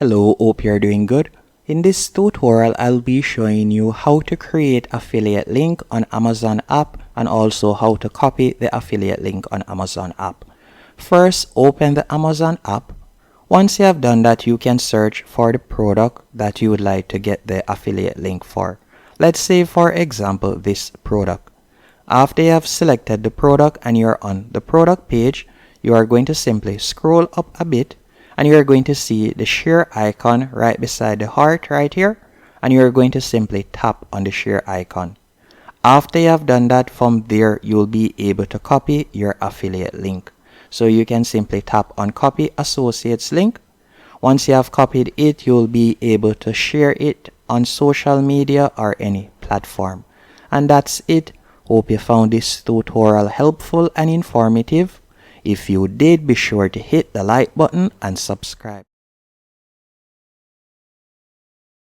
Hello, hope you're doing good. In this tutorial, I'll be showing you how to create affiliate link on Amazon app and also how to copy the affiliate link on Amazon app. First, open the Amazon app. Once you have done that, you can search for the product that you would like to get the affiliate link for. Let's say, for example, this product. After you have selected the product and you're on the product page, you are going to simply scroll up a bit and you're going to see the share icon right beside the heart right here, and you're going to simply tap on the share icon. After you have done that, from there you'll be able to copy your affiliate link. So you can simply tap on copy associates link. Once you have copied it, you'll be able to share it on social media or any platform. And that's it. Hope you found this tutorial helpful and informative. If you did, be sure to hit the like button and subscribe.